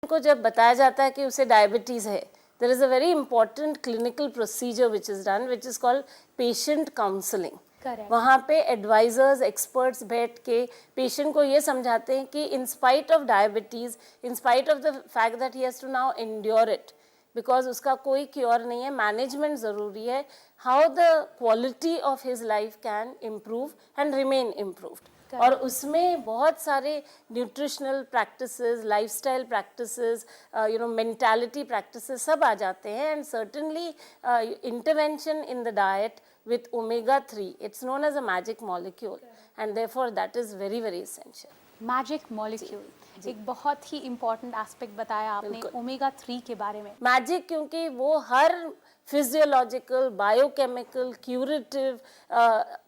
को जब बताया जाता है कि उसे डायबिटीज़ है, there is a very important clinical procedure which is done, which is called patient counseling. वहाँ पे एडवाइजर्स एक्सपर्ट्स बैठ के पेशेंट को ये समझाते हैं कि in spite of diabetes, in spite of the fact that he has to now endure it, because उसका कोई क्योर नहीं है, मैनेजमेंट ज़रूरी है, how the quality of his life can improve and remain improved. और उसमें बहुत सारे nutritional practices, lifestyle practices, mentality practices सब आ जाते हैं. And certainly intervention in the diet with omega-3, it's known as a magic molecule, and therefore that is very very essential. Magic molecule एक बहुत ही इम्पोर्टेंट एस्पेक्ट बताया आपने omega 3 के बारे में. मैजिक क्योंकि वो हर फिजियोलॉजिकल, बायोकेमिकल, क्यूरेटिव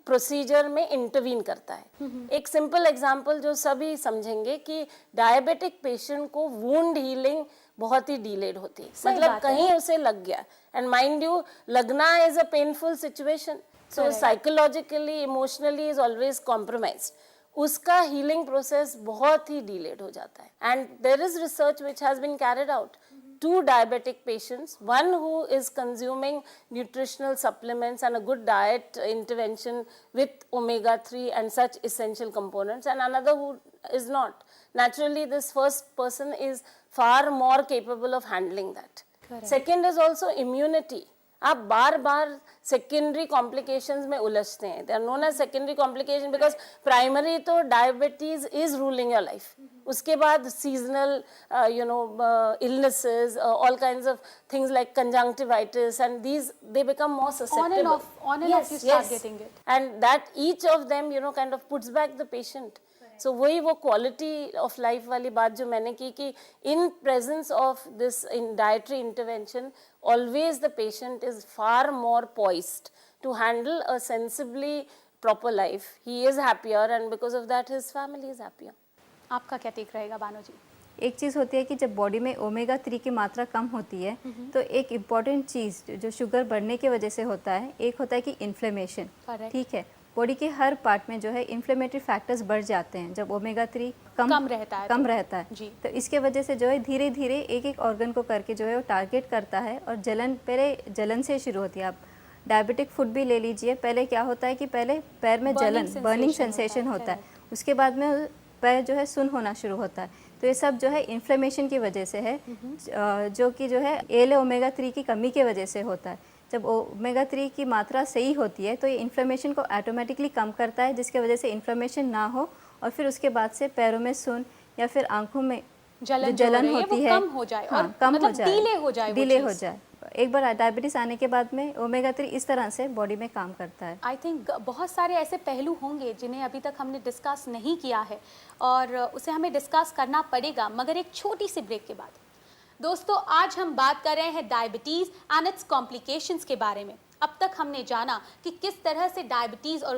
प्रोसीजर में इंटरवीन करता है. एक सिंपल एग्जांपल जो सभी समझेंगे कि डायबिटिक पेशेंट को वुंड हीलिंग बहुत ही डिलेड होती है, मतलब कहीं उसे लग गया, एंड माइंड यू लगना is a painful situation, so psychologically emotionally is always compromised. उसका हीलिंग प्रोसेस बहुत ही डिलेड हो जाता है. And there is research which has been carried out. 2 diabetic patients, one who is consuming nutritional supplements and a good diet intervention with omega-3 and such essential components, and another who is not. Naturally, this first person is far more capable of handling that. Correct. Second is also immunity. आप बार बार secondary complications में उलझते हैं. They are known as secondary complication because primary तो diabetes is ruling your life. उसके बाद seasonal illnesses, all kinds of things like conjunctivitis, and these they become more susceptible. On and off you start getting it. And that each of them kind of puts back the patient. So वही वो quality of life वाली बात जो मैंने की कि in presence of this in dietary intervention always the patient is far more poised to handle a sensibly proper life. He is happier, and because of that his family is happier. आपका क्या take रहेगा बानो जी? एक चीज़ होती है कि जब body में omega 3 की मात्रा कम होती है तो एक इम्पॉर्टेंट चीज़ जो शुगर बढ़ने की वजह से होता है, एक होता है कि इन्फ्लेमेशन. ठीक है, बॉडी के हर पार्ट में जो है इन्फ्लेमेटरी फैक्टर्स बढ़ जाते हैं जब ओमेगा 3 कम रहता है जी. तो इसके वजह से जो है धीरे धीरे एक एक ऑर्गन को करके जो है वो टारगेट करता है, और पहले जलन से शुरू होती है. आप डायबिटिक फूड भी ले लीजिए, पहले क्या होता है कि पहले पैर में जलन, बर्निंग सेंसेशन होता है, उसके बाद में पैर जो है सुन्न होना शुरू होता है. तो ये सब जो है इन्फ्लेमेशन की वजह से है, जो कि जो है एल ओमेगा 3 की कमी की वजह से होता है. जब ओमेगा 3 की मात्रा सही होती है तो ये इन्फ्लेमेशन को ऑटोमेटिकली कम करता है, जिसके वजह से इन्फ्लेमेशन ना हो, और फिर उसके बाद से पैरों में सुन्न या फिर आंखों में जलन होती है कम हो जाए, और कम मतलब डिले हो जाए. एक बार डायबिटीज आने के बाद में ओमेगा 3 इस तरह से बॉडी में काम करता है. आई थिंक बहुत सारे ऐसे पहलू होंगे जिन्हें अभी तक हमने डिस्कस नहीं किया है, और उसे हमें डिस्कस करना पड़ेगा, मगर एक छोटी सी ब्रेक के बाद. दोस्तों, आज हम बात कर रहे हैं डायबिटीज़ एंड इट्स कॉम्प्लिकेशंस के बारे में. अब तक हमने जाना कि किस तरह से डायबिटीज़ और